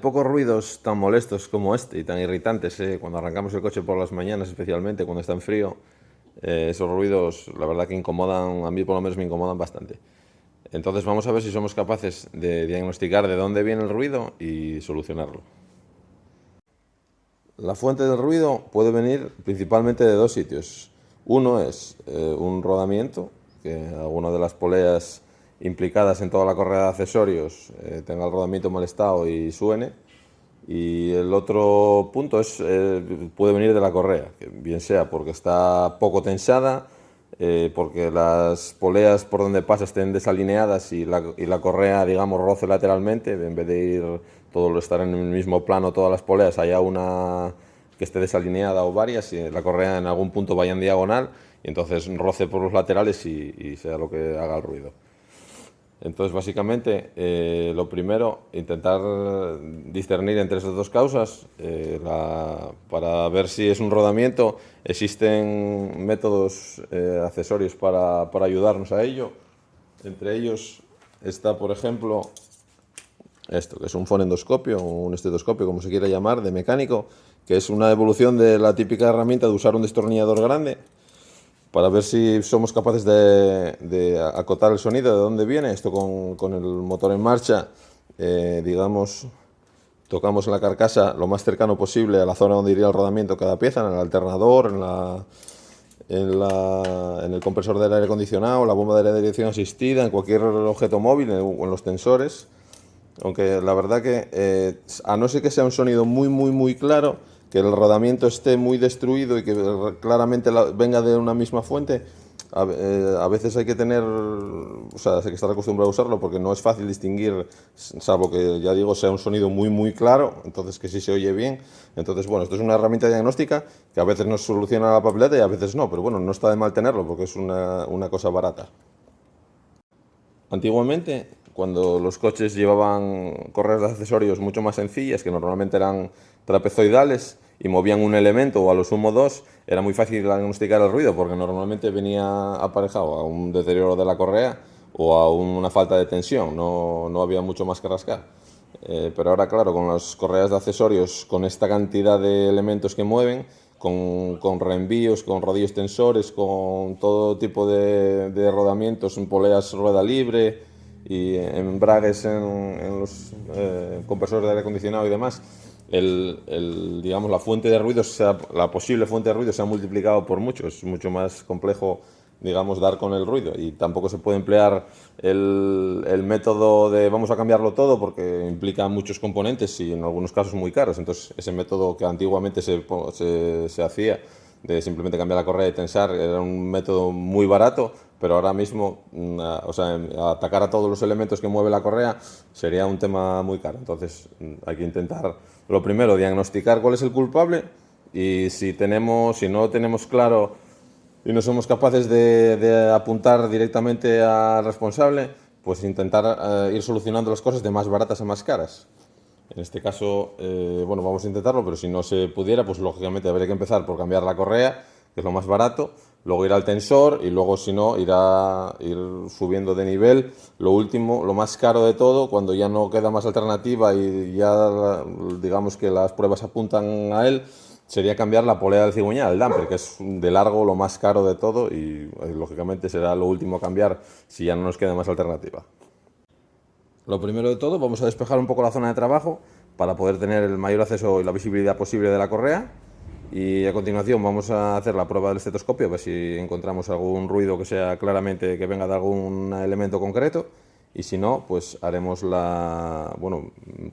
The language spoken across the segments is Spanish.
pocos ruidos tan molestos como este y tan irritantes, cuando arrancamos el coche por las mañanas, especialmente cuando está en frío, esos ruidos, la verdad que incomodan, a mí por lo menos me incomodan bastante. Entonces vamos a ver si somos capaces de diagnosticar de dónde viene el ruido y solucionarlo. La fuente del ruido puede venir principalmente de dos sitios. Uno es un rodamiento, que alguna de las poleas implicadas en toda la correa de accesorios tenga el rodamiento molestado y suene. Y el otro punto puede venir de la correa, que bien sea porque está poco tensada, porque las poleas por donde pasa estén desalineadas y la correa, digamos, roce lateralmente, en vez de estar en el mismo plano todas las poleas, haya una que esté desalineada o varias, y la correa en algún punto vaya en diagonal, y entonces roce por los laterales y sea lo que haga el ruido. Entonces, básicamente, lo primero, intentar discernir entre esas dos causas. Para ver si es un rodamiento, existen métodos accesorios para ayudarnos a ello. Entre ellos está, por ejemplo, esto, que es un fonendoscopio, o un estetoscopio, como se quiera llamar, de mecánico, que es una evolución de la típica herramienta de usar un destornillador grande, para ver si somos capaces de acotar el sonido, de dónde viene. Esto con el motor en marcha, digamos, tocamos en la carcasa lo más cercano posible a la zona donde iría el rodamiento cada pieza, en el alternador, en el compresor del aire acondicionado, la bomba de la dirección asistida, en cualquier objeto móvil o en los tensores. Aunque la verdad que, a no ser que sea un sonido muy claro, que el rodamiento esté muy destruido y que claramente venga de una misma fuente, a veces hay que hay que estar acostumbrado a usarlo, porque no es fácil distinguir, salvo que, ya digo, sea un sonido muy claro, entonces que sí se oye bien. Entonces, bueno, esto es una herramienta diagnóstica que a veces nos soluciona la papeleta y a veces no, pero bueno, no está de mal tenerlo porque es una cosa barata. Antiguamente, cuando los coches llevaban correas de accesorios mucho más sencillas, que normalmente eran trapezoidales y movían un elemento o a lo sumo dos, era muy fácil diagnosticar el ruido, porque normalmente venía aparejado a un deterioro de la correa o a una falta de tensión, no había mucho más que rascar. Pero ahora, claro, con las correas de accesorios, con esta cantidad de elementos que mueven, con reenvíos, con rodillos tensores, con todo tipo de rodamientos, en poleas rueda libre y embragues en los compresores de aire acondicionado y demás, digamos, la fuente de ruido, la posible fuente de ruido se ha multiplicado por mucho. Es mucho más complejo, digamos, dar con el ruido, y tampoco se puede emplear el método de vamos a cambiarlo todo, porque implica muchos componentes y en algunos casos muy caros. Entonces, ese método que antiguamente se hacía de simplemente cambiar la correa y tensar era un método muy barato, pero ahora mismo, atacar a todos los elementos que mueve la correa sería un tema muy caro. Entonces, hay que intentar, lo primero, diagnosticar cuál es el culpable, y si no tenemos claro y no somos capaces de apuntar directamente al responsable, pues intentar ir solucionando las cosas de más baratas a más caras. En este caso, vamos a intentarlo, pero si no se pudiera, pues lógicamente habría que empezar por cambiar la correa, que es lo más barato, luego ir al tensor y luego, si no, ir subiendo de nivel. Lo último, lo más caro de todo, cuando ya no queda más alternativa y ya digamos que las pruebas apuntan a él, sería cambiar la polea del cigüeñal, el damper, que es de largo lo más caro de todo, y lógicamente será lo último a cambiar si ya no nos queda más alternativa. Lo primero de todo, vamos a despejar un poco la zona de trabajo para poder tener el mayor acceso y la visibilidad posible de la correa, y a continuación vamos a hacer la prueba del estetoscopio, a ver si encontramos algún ruido que sea claramente que venga de algún elemento concreto, y si no, pues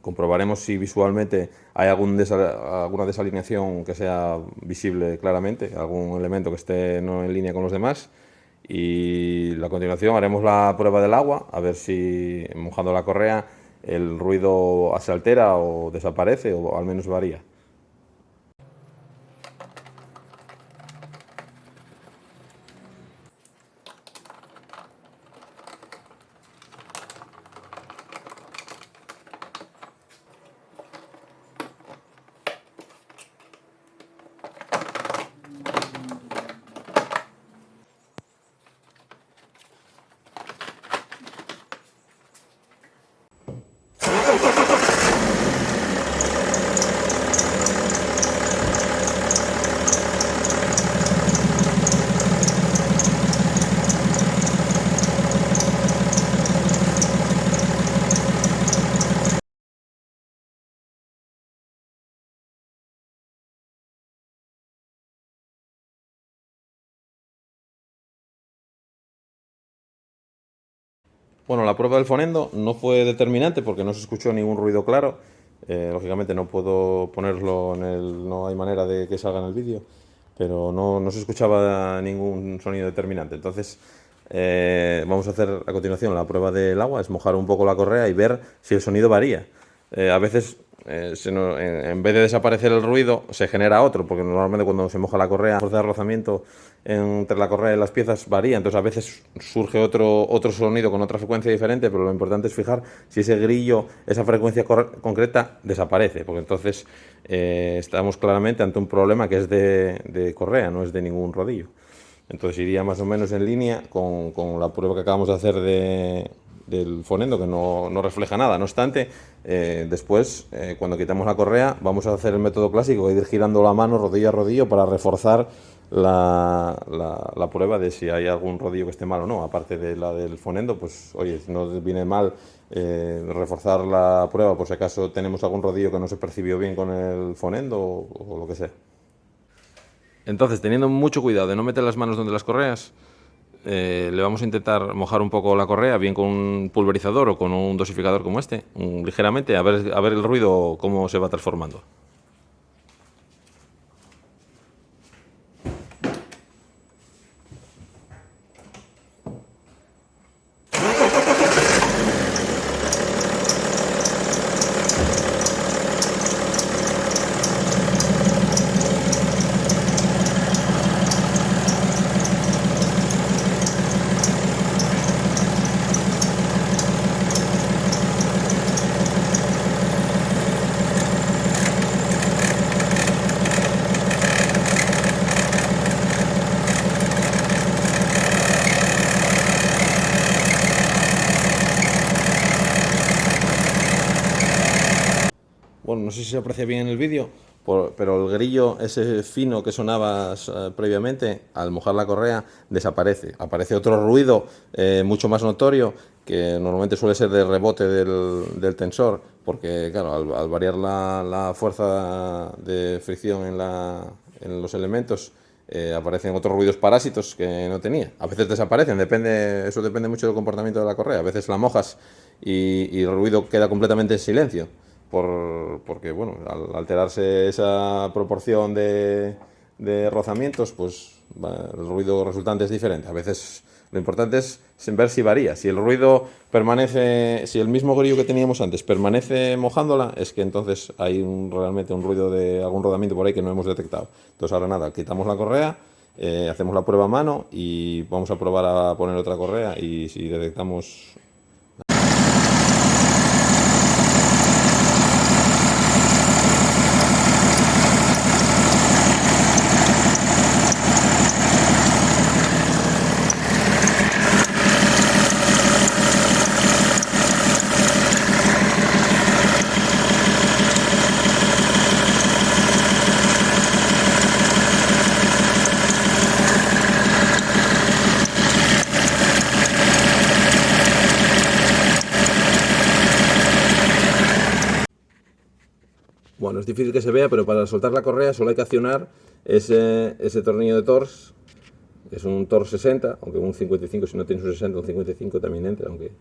comprobaremos si visualmente hay alguna desalineación que sea visible claramente, algún elemento que esté no en línea con los demás. Y a continuación haremos la prueba del agua, a ver si mojando la correa el ruido se altera o desaparece, o al menos varía. Bueno, la prueba del fonendo no fue determinante porque no se escuchó ningún ruido claro. Lógicamente no puedo ponerlo no hay manera de que salga en el vídeo, pero no se escuchaba ningún sonido determinante. Entonces, vamos a hacer a continuación la prueba del agua, es mojar un poco la correa y ver si el sonido varía. A veces, en vez de desaparecer el ruido, se genera otro, porque normalmente cuando se moja la correa, la fuerza de rozamiento entre la correa y las piezas varía, entonces a veces surge otro sonido con otra frecuencia diferente, pero lo importante es fijar si ese grillo, esa frecuencia concreta desaparece, porque entonces estamos claramente ante un problema que es de correa, no es de ningún rodillo. Entonces iría más o menos en línea con la prueba que acabamos de hacer del fonendo, que no refleja nada. No obstante, después, cuando quitamos la correa, vamos a hacer el método clásico, ir girando la mano rodillo a rodillo para reforzar la prueba de si hay algún rodillo que esté mal o no. Aparte de la del fonendo, pues oye, si no viene mal, reforzar la prueba por si acaso tenemos algún rodillo que no se percibió bien con el fonendo o lo que sea. Entonces, teniendo mucho cuidado de no meter las manos donde las correas, le vamos a intentar mojar un poco la correa, bien con un pulverizador o con un dosificador como este, ligeramente, a ver el ruido cómo se va transformando. Bueno, no sé si se aprecia bien en el vídeo, pero el grillo ese fino que sonaba previamente, al mojar la correa, desaparece. Aparece otro ruido mucho más notorio, que normalmente suele ser de rebote del tensor, porque claro, al variar la fuerza de fricción en los elementos, aparecen otros ruidos parásitos que no tenía. A veces desaparecen, eso depende mucho del comportamiento de la correa. A veces la mojas y el ruido queda completamente en silencio. Porque bueno, al alterarse esa proporción de rozamientos, pues el ruido resultante es diferente. A veces lo importante es ver si varía. Si el ruido permanece, si el mismo grillo que teníamos antes permanece mojándola, es que entonces hay realmente un ruido de algún rodamiento por ahí que no hemos detectado. Entonces ahora nada, quitamos la correa, hacemos la prueba a mano y vamos a probar a poner otra correa y si detectamos... Bueno, es difícil que se vea, pero para soltar la correa solo hay que accionar ese tornillo de Torx, que es un Torx 60, aunque un 55, si no tienes un 60, un 55 también entra, aunque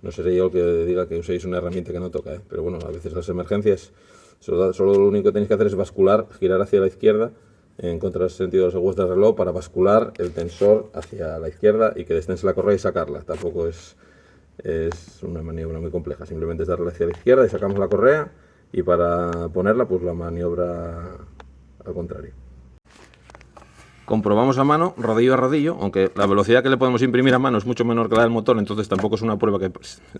no seré yo el que diga que uséis una herramienta que no toca, pero bueno, a veces las emergencias, solo lo único que tenéis que hacer es bascular, girar hacia la izquierda, en contra del sentido de los agujas del reloj, para bascular el tensor hacia la izquierda y que destense la correa y sacarla. Tampoco es una maniobra muy compleja, simplemente es darle hacia la izquierda y sacamos la correa. Y para ponerla, pues la maniobra al contrario. Comprobamos a mano, rodillo a rodillo, aunque la velocidad que le podemos imprimir a mano es mucho menor que la del motor, entonces tampoco es una prueba que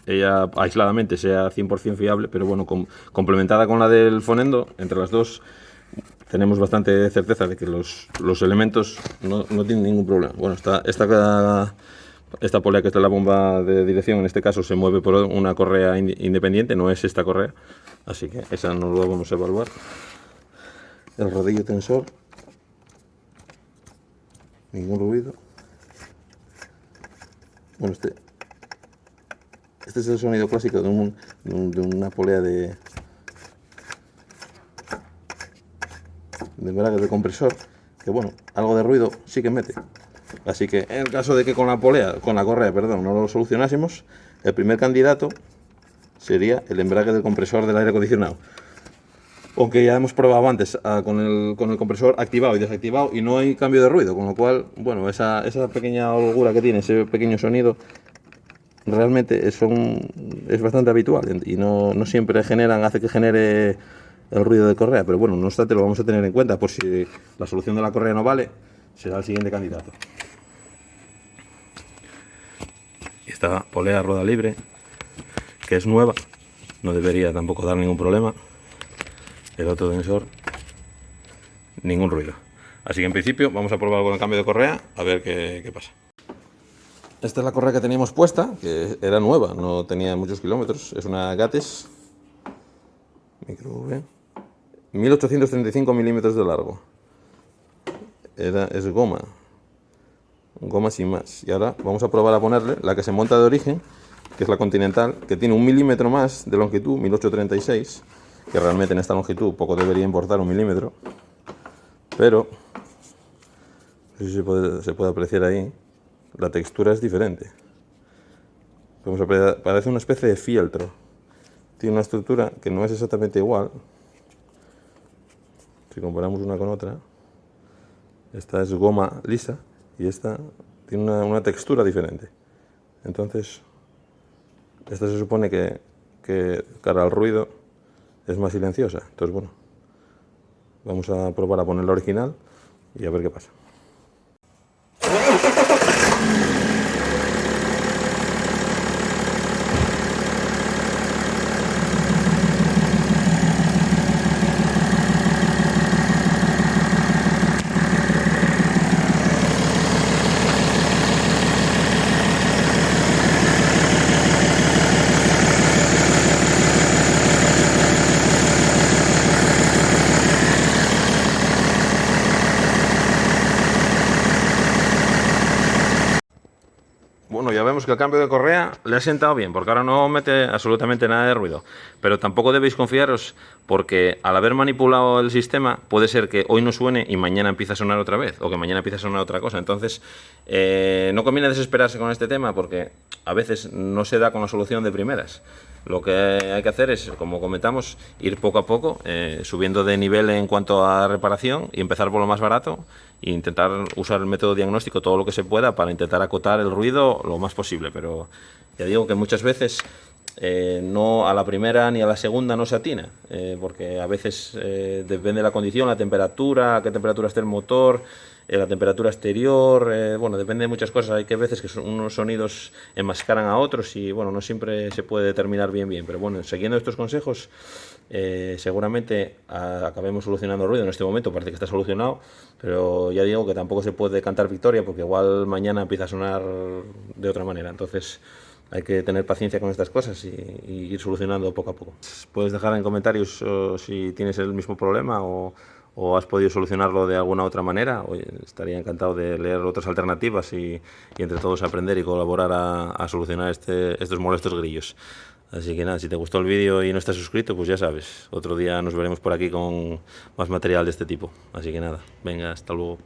ella aisladamente sea 100% fiable, pero bueno, complementada con la del fonendo, entre las dos tenemos bastante certeza de que los elementos no tienen ningún problema. Bueno, esta polea que está en la bomba de dirección, en este caso, se mueve por una correa independiente, no es esta correa, así que esa no lo vamos a evaluar. El rodillo tensor, ningún ruido. Bueno, este es el sonido clásico de una polea de embrague de compresor, que bueno, algo de ruido sí que mete. Así que en el caso de que con la correa, perdón, no lo solucionásemos, el primer candidato sería el embrague del compresor del aire acondicionado. Aunque ya hemos probado antes con el compresor activado y desactivado y no hay cambio de ruido, con lo cual, bueno, esa pequeña holgura que tiene, ese pequeño sonido, realmente es bastante habitual y no siempre hace que genere el ruido de correa, pero bueno, no obstante lo vamos a tener en cuenta por si la solución de la correa no vale, será el siguiente candidato. Esta polea rueda libre, que es nueva, no debería tampoco dar ningún problema. El otro tensor, ningún ruido. Así que en principio vamos a probar con el cambio de correa a ver qué pasa. Esta es la correa que teníamos puesta, que era nueva, no tenía muchos kilómetros. Es una Gates Micro V, 1835 milímetros de largo. Es goma sin más. Y ahora vamos a probar a ponerle la que se monta de origen, que es la Continental, que tiene 1 milímetro más de longitud, 1836, que realmente en esta longitud poco debería importar 1 milímetro, pero no sé si se puede apreciar ahí, la textura es diferente. Parece una especie de fieltro, tiene una estructura que no es exactamente igual. Si comparamos una con otra, esta es goma lisa y esta tiene una textura diferente. Entonces, esta se supone que cara al ruido es más silenciosa. Entonces, bueno, vamos a probar a poner la original y a ver qué pasa. Bueno, ya vemos que el cambio de correa le ha sentado bien, porque ahora no mete absolutamente nada de ruido. Pero tampoco debéis confiaros, porque al haber manipulado el sistema, puede ser que hoy no suene y mañana empiece a sonar otra vez, o que mañana empiece a sonar otra cosa. Entonces, no conviene desesperarse con este tema, porque a veces no se da con la solución de primeras. Lo que hay que hacer es, como comentamos, ir poco a poco, subiendo de nivel en cuanto a reparación y empezar por lo más barato e intentar usar el método diagnóstico todo lo que se pueda para intentar acotar el ruido lo más posible. Pero ya digo que muchas veces no a la primera ni a la segunda no se atina, porque a veces depende de la condición, la temperatura, a qué temperatura esté el motor, la temperatura exterior, bueno, depende de muchas cosas. Hay que veces que unos sonidos enmascaran a otros y bueno, no siempre se puede determinar bien, pero bueno, siguiendo estos consejos seguramente acabemos solucionando el ruido. En este momento parece que está solucionado, pero ya digo que tampoco se puede cantar victoria, porque igual mañana empieza a sonar de otra manera. Entonces hay que tener paciencia con estas cosas y ir solucionando poco a poco. Puedes dejar en comentarios si tienes el mismo problema o has podido solucionarlo de alguna otra manera. Oye, estaría encantado de leer otras alternativas y entre todos aprender y colaborar a solucionar estos molestos grillos. Así que nada, si te gustó el vídeo y no estás suscrito, pues ya sabes, otro día nos veremos por aquí con más material de este tipo. Así que nada, venga, hasta luego.